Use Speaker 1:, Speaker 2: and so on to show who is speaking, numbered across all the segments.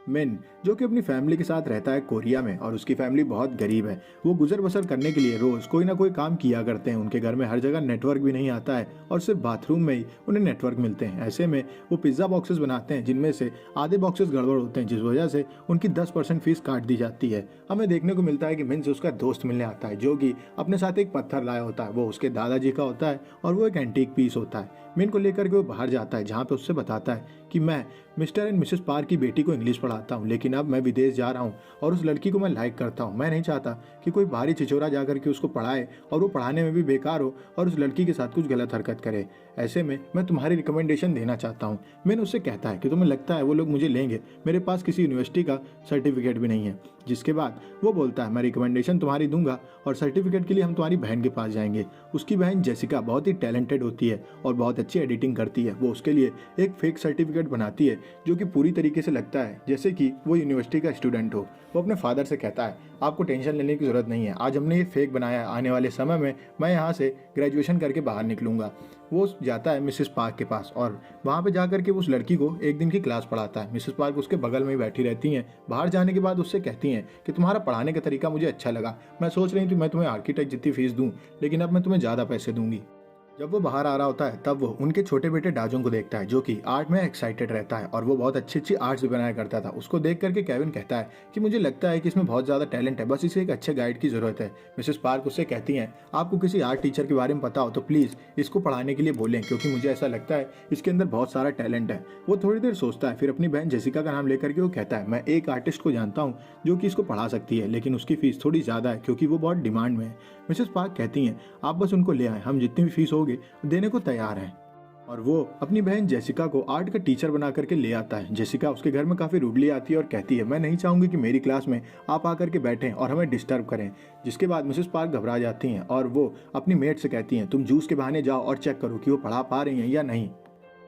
Speaker 1: मिन जो कि अपनी फैमिली के साथ रहता है कोरिया में और उसकी फैमिली बहुत गरीब है। वो गुजर बसर करने के लिए रोज कोई ना कोई काम किया करते हैं। उनके घर में हर जगह नेटवर्क भी नहीं आता है और सिर्फ बाथरूम में ही उन्हें नेटवर्क मिलते हैं। ऐसे में वो पिज्ज़ा बॉक्सेस बनाते हैं जिनमें से आधे बॉक्सेस गड़बड़ होते हैं, जिस वजह से उनकी 10% फीस काट दी जाती है। हमें देखने को मिलता है कि मिन से उसका दोस्त मिलने आता है जो कि अपने साथ एक पत्थर लाया होता है। वो उसके दादाजी का होता है और वो एक एंटीक पीस होता है। मिन को लेकर के वो बाहर जाता है जहाँ पे उससे बताता है कि मैं मिस्टर एंड मिसेस पार की बेटी को इंग्लिश पढ़ाता हूँ, लेकिन अब मैं विदेश जा रहा हूँ और उस लड़की को मैं लाइक करता हूँ। मैं नहीं चाहता कि कोई बाहरी छिछोरा जाकर के उसको पढ़ाए और वो पढ़ाने में भी बेकार हो और उस लड़की के साथ कुछ गलत हरकत करे। ऐसे में मैं तुम्हारी रिकमेंडेशन देना चाहता हूँ। मैंने उससे कहता है कि तुम्हें लगता है वो लोग मुझे लेंगे, मेरे पास किसी यूनिवर्सिटी का सर्टिफिकेट भी नहीं है। जिसके बाद वो बोलता है मैं रिकमेंडेशन तुम्हारी दूंगा और सर्टिफिकेट के लिए हम तुम्हारी बहन के पास जाएंगे। उसकी बहन जेसिका बहुत ही टैलेंटेड होती है और बहुत अच्छी एडिटिंग करती है। वो उसके लिए एक फेक सर्टिफिकेट बनाती है जो कि पूरी तरीके से लगता है जैसे कि वो यूनिवर्सिटी का स्टूडेंट हो। वो अपने फादर से कहता है आपको टेंशन लेने की ज़रूरत नहीं है, आज हमने ये फेक बनाया है, आने वाले समय में मैं यहाँ से ग्रेजुएशन करके बाहर निकलूंगा। वो जाता है मिसेस पार्क के पास और वहाँ पे जाकर के उस लड़की को एक दिन की क्लास पढ़ाता है। मिसेस पार्क उसके बगल में ही बैठी रहती हैं। बाहर जाने के बाद उससे कहती हैं कि तुम्हारा पढ़ाने का तरीका मुझे अच्छा लगा, मैं सोच रही थी मैं तुम्हें आर्किटेक्ट जितनी फीस दूँ, लेकिन अब मैं तुम्हें ज़्यादा पैसे दूंगी। जब वो बाहर आ रहा होता है तब वो उनके छोटे बेटे डाजोंग को देखता है जो कि आर्ट में एक्साइटेड रहता है और वो बहुत अच्छी अच्छी आर्ट्स भी बनाया करता था। उसको देख करके केविन कहता है कि मुझे लगता है कि इसमें बहुत ज़्यादा टैलेंट है, बस इसे एक अच्छे गाइड की ज़रूरत है। मिसेस पार्क उससे कहती हैं आपको किसी आर्ट टीचर के बारे में पता हो तो प्लीज़ इसको पढ़ाने के लिए बोलें, क्योंकि मुझे ऐसा लगता है इसके अंदर बहुत सारा टैलेंट है। वो थोड़ी देर सोचता है, फिर अपनी बहन जेसिका का नाम लेकर के वो कहता है मैं एक आर्टिस्ट को जानता हूँ जो कि इसको पढ़ा सकती है, लेकिन उसकी फीस थोड़ी ज़्यादा है क्योंकि वो बहुत डिमांड में है। मिसेस पार्क कहती हैं आप बस उनको ले आए, हम जितनी भी फीस होगी देने को तैयार हैं। और वो अपनी बहन जेसिका को आर्ट का टीचर बना करके ले आता है। जेसिका उसके घर में काफ़ी रूडली आती है और कहती है मैं नहीं चाहूँगी कि मेरी क्लास में आप आकर के बैठें और हमें डिस्टर्ब करें। जिसके बाद मिसेस पार्क घबरा जाती हैं और वो अपनी मेट से कहती हैं तुम जूस के बहाने जाओ और चेक करो कि वो पढ़ा पा रही हैं या नहीं।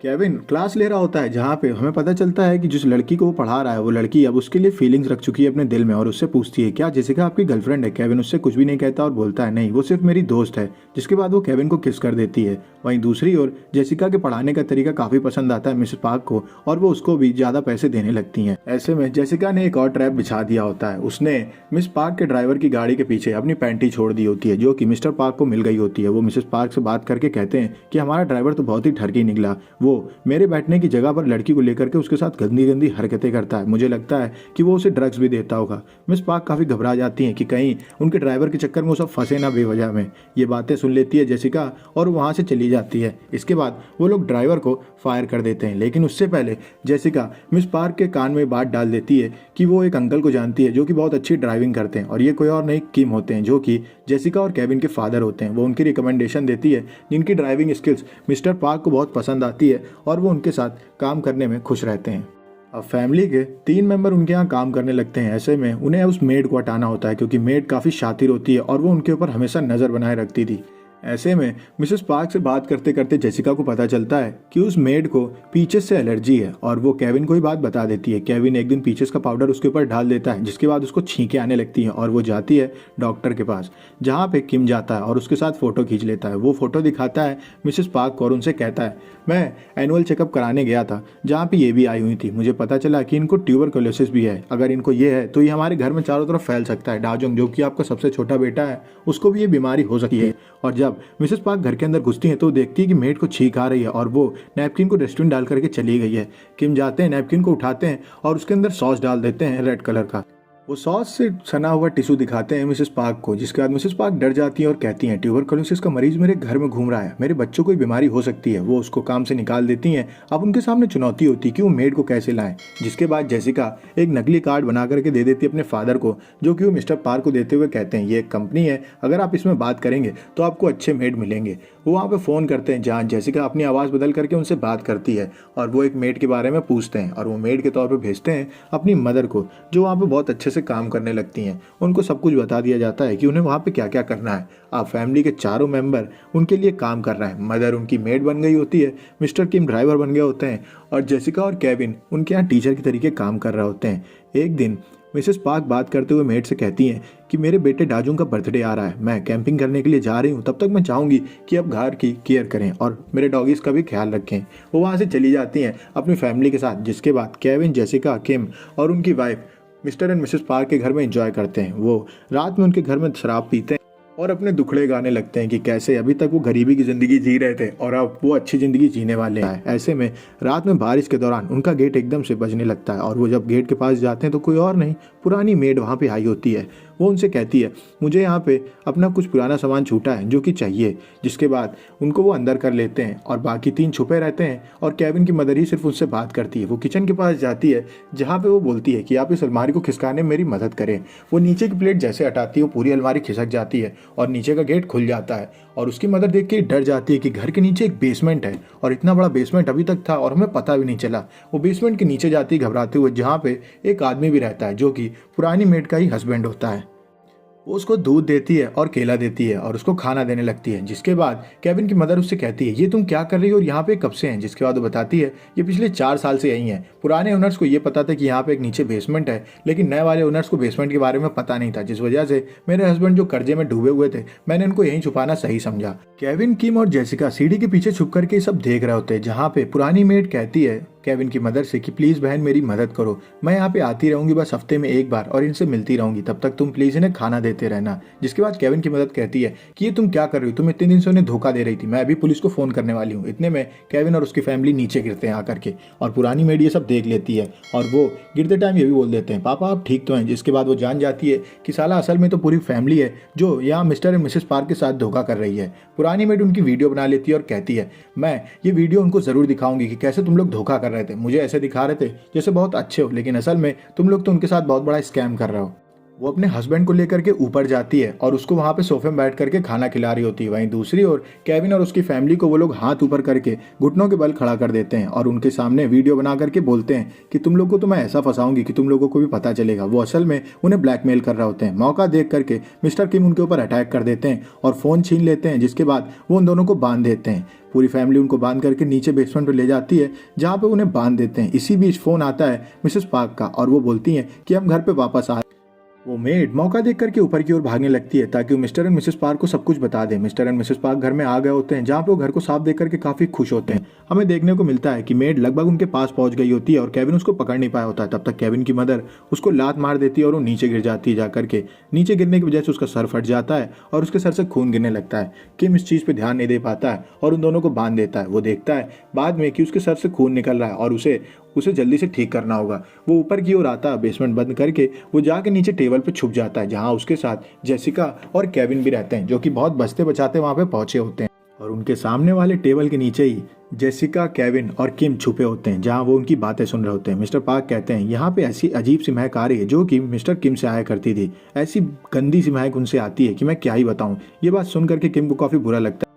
Speaker 1: केविन क्लास ले रहा होता है जहाँ पे हमें पता चलता है कि जिस लड़की को वो पढ़ा रहा है वो लड़की अब उसके लिए फीलिंग्स रख चुकी है अपने दिल में और उससे पूछती है क्या जेसिका आपकी गर्लफ्रेंड है। केविन उससे कुछ भी नहीं कहता और बोलता है नहीं, वो सिर्फ मेरी दोस्त है। जिसके बाद वो केविन को किस कर देती है। वहीं दूसरी ओर जेसिका के पढ़ाने का तरीका काफ़ी पसंद आता है मिसेस पार्क को और वो उसको भी ज़्यादा पैसे देने लगती हैं। ऐसे में जेसिका ने एक और ट्रैप बिछा दिया होता है। उसने मिस पार्क के ड्राइवर की गाड़ी के पीछे अपनी पैंटी छोड़ दी होती है जो कि मिस्टर पार्क को मिल गई होती है। वो मिसेस पार्क से बात करके कहते हैं कि हमारा ड्राइवर तो बहुत ही ठरकी निकला, वो मेरे बैठने की जगह पर लड़की को लेकर के उसके साथ गंदी गंदी हरकतें करता है, मुझे लगता है कि वो उसे ड्रग्स भी देता होगा। मिस पार्क काफ़ी घबरा जाती हैं कि कहीं उनके ड्राइवर के चक्कर में वो सब फंसे ना बेवजह में। ये बातें सुन लेती है जेसिका और वहाँ से चली जाती है। इसके बाद वो लोग ड्राइवर को फायर कर देते हैं, लेकिन उससे पहले जेसिका मिस पार्क के कान में बात डाल देती है कि वो एक अंकल को जानती है जो कि बहुत अच्छी ड्राइविंग करते हैं और ये कोई और नहीं किम होते हैं जो कि जेसिका और केविन के फादर होते हैं। वो उनकी रिकमेंडेशन देती है जिनकी ड्राइविंग स्किल्स मिस्टर पार्क को बहुत पसंद आती है और वो उनके साथ काम करने में खुश रहते हैं। अब फैमिली के 3 मेंबर उनके यहाँ काम करने लगते हैं। ऐसे में उन्हें उस मेड को हटाना होता है क्योंकि मेड काफ़ी शातिर होती है और वो उनके ऊपर हमेशा नज़र बनाए रखती थी। ऐसे में मिसेस पार्क से बात करते करते जेसिका को पता चलता है कि उस मेड को पीचेस से एलर्जी है और वो केविन को ही बात बता देती है। केविन एक दिन पीचेस का पाउडर उसके ऊपर डाल देता है जिसके बाद उसको छींके आने लगती हैं और वो जाती है डॉक्टर के पास जहाँ पे किम जाता है और उसके साथ फ़ोटो खींच लेता है। वो फ़ोटो दिखाता है मिसेस पार्क को और उनसे कहता है मैं एनुअल चेकअप कराने गया था जहाँ पे ये भी आई हुई थी, मुझे पता चला कि इनको ट्यूबरकुलोसिस भी है। अगर इनको ये है तो ये हमारे घर में चारों तरफ फैल सकता है। डाजोंग जो कि आपका सबसे छोटा बेटा है उसको भी ये बीमारी हो सकती है। और जब मिसेस पार्क घर के अंदर घुसती है तो देखती है कि मेड को छींक आ रही है और वो नैपकिन को डस्टबिन डाल करके चली गई है। किम जाते हैं, नैपकिन को उठाते हैं और उसके अंदर सॉस डाल देते हैं रेड कलर का। वो सॉस से सना हुआ टिश्यू दिखाते हैं मिसेस पार्क को, जिसके बाद मिसेस पार्क डर जाती हैं और कहती हैं ट्यूबरकुलोसिस का मरीज मेरे घर में घूम रहा है, मेरे बच्चों को बीमारी हो सकती है। वो उसको काम से निकाल देती हैं। अब उनके सामने चुनौती होती है कि वो मेड को कैसे लाएं। जिसके बाद जेसिका एक नकली कार्ड बना करके दे देती है अपने फादर को जो कि वो मिस्टर पार्क को देते हुए कहते हैं ये एक कंपनी है, अगर आप इसमें बात करेंगे तो आपको अच्छे मेड मिलेंगे। वो वहाँ पे फ़ोन करते हैं जहाँ जेसिका अपनी आवाज़ बदल करके उनसे बात करती है और वो एक मेड के बारे में पूछते हैं और वो मेड के तौर पे भेजते हैं अपनी मदर को जो वहाँ पे बहुत अच्छे से से काम करने लगती हैं। उनको सब कुछ बता दिया जाता है कि उन्हें वहाँ पे क्या क्या करना है। अब फैमिली के चारों मेंबर उनके लिए काम कर रहे हैं। मदर उनकी मेड बन गई होती है, मिस्टर किम ड्राइवर बन गए होते हैं और जेसिका और केविन उनके यहाँ टीचर की तरीके काम कर रहे होते हैं। एक दिन मिसेस पार्क बात करते हुए मेड से कहती हैं कि मेरे बेटे डाजूंग का बर्थडे आ रहा है, मैं कैंपिंग करने के लिए जा रही हूँ, तब तक मैं चाहूँगी कि आप घर की केयर करें और मेरे डॉगीज़ का भी ख्याल रखें। वो वहाँ से चली जाती हैं अपनी फैमिली के साथ, जिसके बाद केविन, जेसिका, किम और उनकी wife mister and Mrs park के घर में एंजॉय करते हैं। वो रात में उनके घर में शराब पीते हैं और अपने दुखड़े गाने लगते हैं कि कैसे अभी तक वो गरीबी की ज़िंदगी जी रहे थे और अब वो अच्छी ज़िंदगी जीने वाले हैं। ऐसे में रात में बारिश के दौरान उनका गेट एकदम से बजने लगता है और वो जब गेट के पास जाते हैं तो कोई और नहीं, पुरानी मेड वहाँ पे आई होती है। वो उनसे कहती है मुझे यहाँ पे अपना कुछ पुराना सामान छूटा है जो कि चाहिए, जिसके बाद उनको वो अंदर कर लेते हैं और बाकी 3 छुपे रहते हैं और केविन की मदर ही सिर्फ उनसे बात करती है। वो किचन के पास जाती है जहाँ पे वो बोलती है कि आप इस अलमारी को खिसकाने में मेरी मदद करें। वो नीचे की प्लेट जैसे हटाती है वो पूरी अलमारी खिसक जाती है और नीचे का गेट खुल जाता है और उसकी मदर देख के डर जाती है कि घर के नीचे एक बेसमेंट है और इतना बड़ा बेसमेंट अभी तक था और हमें पता भी नहीं चला। वो बेसमेंट के नीचे जाती है घबराते हुए, जहाँ पे एक आदमी भी रहता है जो कि पुरानी मेड का ही हस्बैंड होता है। वो उसको दूध देती है और केला देती है और उसको खाना देने लगती है, जिसके बाद केविन की मदर उससे कहती है ये तुम क्या कर रही हो और यहाँ पे कब से हैं। जिसके बाद वो बताती है ये पिछले 4 साल से यही हैं। पुराने ओनर्स को ये पता था कि यहाँ पे एक नीचे बेसमेंट है, लेकिन नए वाले ओनर्स को बेसमेंट के बारे में पता नहीं था, जिस वजह से मेरे हस्बैंड जो कर्जे में डूबे हुए थे मैंने इनको यहीं छुपाना सही समझा। केविन, किम और जेसिका सीढ़ी के पीछे छुप करके सब देख रहे होते हैं, जहाँ पे पुरानी मेड कहती है केविन की मदर से कि प्लीज़ बहन मेरी मदद करो, मैं यहाँ पे आती रहूँगी बस हफ्ते में एक बार और इनसे मिलती रहूँगी, तब तक तुम प्लीज़ इन्हें खाना देते रहना। जिसके बाद केविन की मदद कहती है कि ये तुम क्या कर रही हो, तुम इतने दिन से उन्हें धोखा दे रही थी, मैं अभी पुलिस को फ़ोन करने वाली हूँ। इतने में केविन और उसकी फैमिली नीचे गिरते हैं आकर के और पुरानी मेड ये सब देख लेती है और वो गिरते टाइम ये भी बोल देते हैं पापा आप ठीक तो हैं। जिसके बाद वो जान जाती है कि साला असल में तो पूरी फैमिली है जो यहाँ मिस्टर एंड मिसेस पार्क के साथ धोखा कर रही है। पुरानी मेड उनकी वीडियो बना लेती है और कहती है मैं ये वीडियो उनको ज़रूर दिखाऊंगी कि कैसे तुम लोग धोखा कर रहे थे, मुझे ऐसे दिखा रहे थे जैसे बहुत अच्छे हो, लेकिन असल में तुम लोग तो उनके साथ बहुत बड़ा स्कैम कर रहे हो। वो अपने हस्बैंड को लेकर के ऊपर जाती है और उसको वहाँ पे सोफे में बैठ करके खाना खिला रही होती है। वहीं दूसरी ओर केविन और उसकी फैमिली को वो लोग हाथ ऊपर करके घुटनों के बल खड़ा कर देते हैं और उनके सामने वीडियो बना करके बोलते हैं कि तुम लोग को तो मैं ऐसा फंसाऊंगी कि तुम लोगों को भी पता चलेगा। वो असल में उन्हें ब्लैकमेल कर रहे होते हैं। मौका देख करके मिस्टर किम उनके ऊपर अटैक कर देते हैं और फ़ोन छीन लेते हैं, जिसके बाद वो उन दोनों को बांध देते हैं। पूरी फैमिली उनको बांध करके नीचे बेसमेंट पर ले जाती है जहाँ पे उन्हें बांध देते हैं। इसी बीच फ़ोन आता है मिसेस पार्क का और वो बोलती हैं कि हम घर पे वापस आ। वो मेड मौका देख करके ऊपर की ओर भागने लगती है ताकि वो मिस्टर एंड मिसेस पार्क को सब कुछ बता दे। मिस्टर एंड मिसेस पार्क घर में आ गए होते हैं जहाँ पे वो घर को साफ देख करके काफी खुश होते हैं। हमें देखने को मिलता है कि मेड लगभग उनके पास पहुंच गई होती है और केविन उसको पकड़ नहीं पाया होता है। तब तक केविन की मदर उसको लात मार देती है और वो नीचे गिर जाती है। जाकर के नीचे गिरने की वजह से उसका सर फट जाता है और उसके सर से खून गिरने लगता है। किम इस चीज़ पे ध्यान नहीं दे पाता है और उन दोनों को बांध देता है। वो देखता है बाद में कि उसके सर से खून निकल रहा है और उसे जल्दी से ठीक करना होगा। वो ऊपर की ओर आता है, बेसमेंट बंद करके वो जाके नीचे टेबल पे छुप जाता है जहाँ उसके साथ जेसिका और केविन भी रहते हैं, जो कि बहुत बचते बचाते वहाँ पे पहुंचे होते हैं। और उनके सामने वाले टेबल के नीचे ही जेसिका, केविन और किम छुपे होते हैं जहाँ वो उनकी बातें सुन रहे होते हैं। मिस्टर पार्क कहते हैं यहाँ पे ऐसी अजीब सी महक आ रही है जो कि मिस्टर किम से आया करती थी। ऐसी गंदी सी महक उनसे आती है कि मैं क्या ही बताऊँ। ये बात सुन करके किम को काफ़ी बुरा लगता है।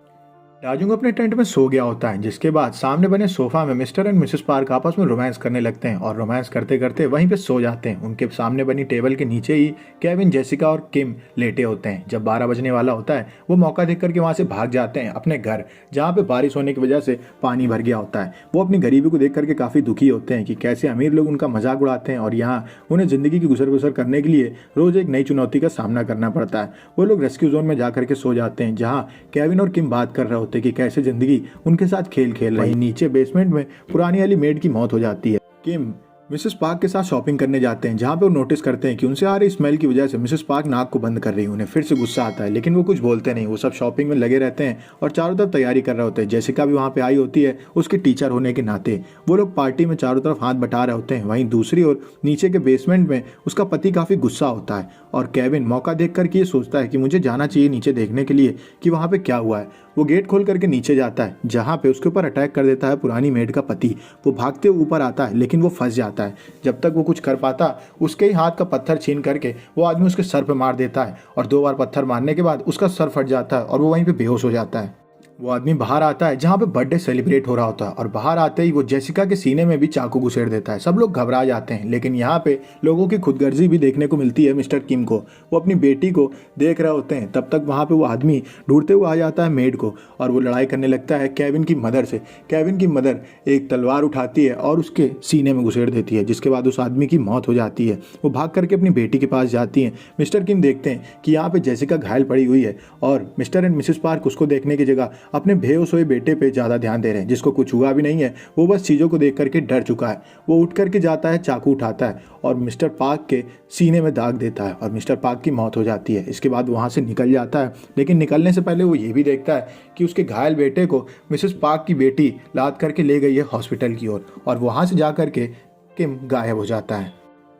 Speaker 1: राजू अपने टेंट में सो गया होता है, जिसके बाद सामने बने सोफा में मिस्टर एंड मिसेस पार्क आपस में रोमांस करने लगते हैं और रोमांस करते करते वहीं पे सो जाते हैं। उनके सामने बनी टेबल के नीचे ही केविन, जेसिका और किम लेटे होते हैं। जब 12 बजने वाला होता है वो मौका देख करके वहाँ से भाग जाते हैं अपने घर, जहाँ पे बारिश होने की वजह से पानी भर गया होता है। वो अपनी गरीबी को देख करके काफ़ी दुखी होते हैं कि कैसे अमीर लोग उनका मजाक उड़ाते हैं और यहाँ उन्हें ज़िंदगी की गुजर बसर करने के लिए रोज़ एक नई चुनौती का सामना करना पड़ता है। वो लोग रेस्क्यू जोन में जा करके सो जाते हैं जहाँ केविन और किम बात कर रहे होते हैं कि कैसे ज़िंदगी उनके साथ खेल खेल रही। नीचे बेसमेंट में पुरानी वाली मेड की मौत हो जाती है। किम मिसेस पार्क के साथ शॉपिंग करने जाते हैं जहाँ पे वो नोटिस करते हैं कि उनसे आ रही स्मेल की वजह से मिसेस पार्क नाक को बंद कर रही है। उन्हें फिर से गुस्सा आता है लेकिन वो कुछ बोलते नहीं। वो सब शॉपिंग में लगे रहते हैं और चारों तरफ तैयारी कर रहे होते हैं। जेसिका भी वहाँ पे आई होती है उसके टीचर होने के नाते। वो लोग पार्टी में चारों तरफ हाथ बटा रहे होते हैं। वहीं दूसरी ओर नीचे के बेसमेंट में उसका पति काफ़ी गुस्सा होता है और केविन मौका देख करके ये सोचता है कि मुझे जाना चाहिए नीचे देखने के लिए कि वहाँ पे क्या हुआ है। वो गेट खोल करके नीचे जाता है जहाँ पे उसके ऊपर अटैक कर देता है पुरानी मेड का पति। वो भागते ऊपर आता है लेकिन वो फंस जाता है। जब तक वो कुछ कर पाता उसके ही हाथ का पत्थर छीन करके वो आदमी उसके सर पे मार देता है और 2 बार पत्थर मारने के बाद उसका सर फट जाता है और वो वहीं पे बेहोश हो जाता है। वो आदमी बाहर आता है जहाँ पे बर्थडे सेलिब्रेट हो रहा होता है और बाहर आते ही वो जेसिका के सीने में भी चाकू घुसेड़ देता है। सब लोग घबरा जाते हैं, लेकिन यहाँ पे लोगों की खुदगर्जी भी देखने को मिलती है मिस्टर किम को। वो अपनी बेटी को देख रहे होते हैं, तब तक वहाँ पे वो आदमी ढूंढते हुए आ जाता है मेड को और वो लड़ाई करने लगता है केविन की मदर से। केविन की मदर एक तलवार उठाती है और उसके सीने में घुसेड़ देती है, जिसके बाद उस आदमी की मौत हो जाती है। वो भाग करके अपनी बेटी के पास जाती हैं। मिस्टर किम देखते हैं कि यहाँ पे जेसिका घायल पड़ी हुई है और मिस्टर एंड मिसेस पार्क उसको देखने की जगह अपने बेहोश हुए बेटे पे ज़्यादा ध्यान दे रहे हैं, जिसको कुछ हुआ भी नहीं है। वो बस चीज़ों को देख करके डर चुका है। वो उठ करके जाता है, चाकू उठाता है और मिस्टर पार्क के सीने में दाग देता है और मिस्टर पार्क की मौत हो जाती है। इसके बाद वहाँ से निकल जाता है, लेकिन निकलने से पहले वो ये भी देखता है कि उसके घायल बेटे को मिसेस पार्क की बेटी लाद करके ले गई है हॉस्पिटल की ओर और वहाँ से जा करके किम गायब हो जाता है।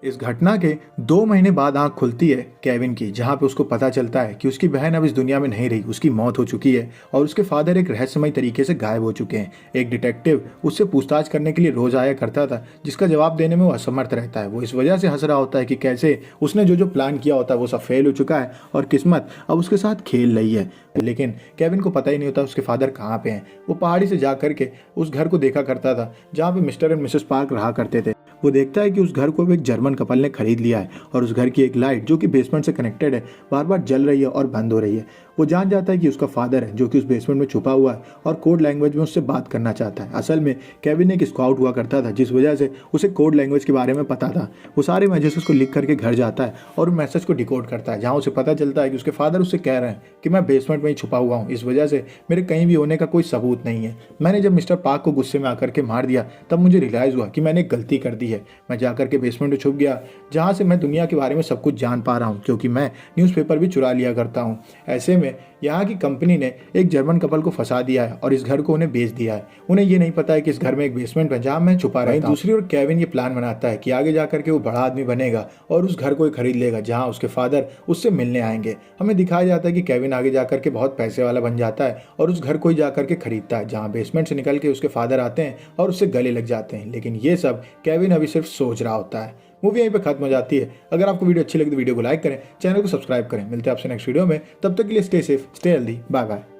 Speaker 1: इस घटना के 2 महीने बाद आंख खुलती है केविन की, जहां पे उसको पता चलता है कि उसकी बहन अब इस दुनिया में नहीं रही, उसकी मौत हो चुकी है और उसके फादर एक रहस्यमय तरीके से गायब हो चुके हैं। एक डिटेक्टिव उससे पूछताछ करने के लिए रोज आया करता था, जिसका जवाब देने में वो असमर्थ रहता है। वो इस वजह से हंस रहा होता है कि कैसे उसने जो जो प्लान किया होता है वो सब फेल हो चुका है और किस्मत अब उसके साथ खेल रही है। लेकिन केविन को पता ही नहीं होता उसके फादर कहाँ पे हैं। वो पहाड़ी से जा करके उस घर को देखा करता था जहाँ पे मिस्टर एंड मिसेस पार्क रहा करते थे। वो देखता है कि उस घर को एक जर्मन कपल ने खरीद लिया है और उस घर की एक लाइट जो कि बेसमेंट से कनेक्टेड है बार बार जल रही है और बंद हो रही है। वो जान जाता है कि उसका फादर है जो कि उस बेसमेंट में छुपा हुआ है और कोड लैंग्वेज में उससे बात करना चाहता है। असल में केविन एक स्काउट हुआ करता था, जिस वजह से उसे कोड लैंग्वेज के बारे में पता था। वो सारे मैसेजेस को लिख करके घर जाता है और उन मैसेज को डिकोड करता है, जहाँ उसे पता चलता है कि उसके फादर उससे कह रहे हैं कि मैं बेसमेंट में ही छुपा हुआ हूँ, इस वजह से मेरे कहीं भी होने का कोई सबूत नहीं है। मैंने जब मिस्टर पार्क को गुस्से में आकर के मार दिया तब मुझे रियलाइज़ हुआ कि मैंने एक गलती कर दी है। मैं जाकर के बेसमेंट में छुप गया, जहाँ से मैं दुनिया के बारे में सब कुछ जान पा रहा हूँ, क्योंकि मैं न्यूज़पेपर भी चुरा लिया करता हूँ। ऐसे में यहाँ की कंपनी ने एक जर्मन कपल को फंसा दिया है और इस घर को उन्हें बेच दिया है। उन्हें ये नहीं पता है कि इस घर में एक बेसमेंट है जहाँ मैं छुपा रहता हूँ। दूसरी ओर केविन ये प्लान बनाता है कि आगे जाकर के वो बड़ा आदमी बनेगा और उस घर को खरीद लेगा जहाँ उसके फादर उससे मिलने आएंगे। हमें दिखाया जाता है कि केविन आगे जाकर के बहुत पैसे वाला बन जाता है और उस घर को ही जाकर के खरीदता है, जहाँ बेसमेंट से निकल के उसके फादर आते हैं और उससे गले लग जाते हैं। लेकिन ये सब केविन अभी सिर्फ सोच रहा होता है। मूवी यहीं पे खत्म हो जाती है। अगर आपको वीडियो अच्छी लगी तो वीडियो को लाइक करें, चैनल को सब्सक्राइब करें। मिलते हैं आपसे नेक्स्ट वीडियो में, तब तक के लिए stay safe, stay healthy, bye bye.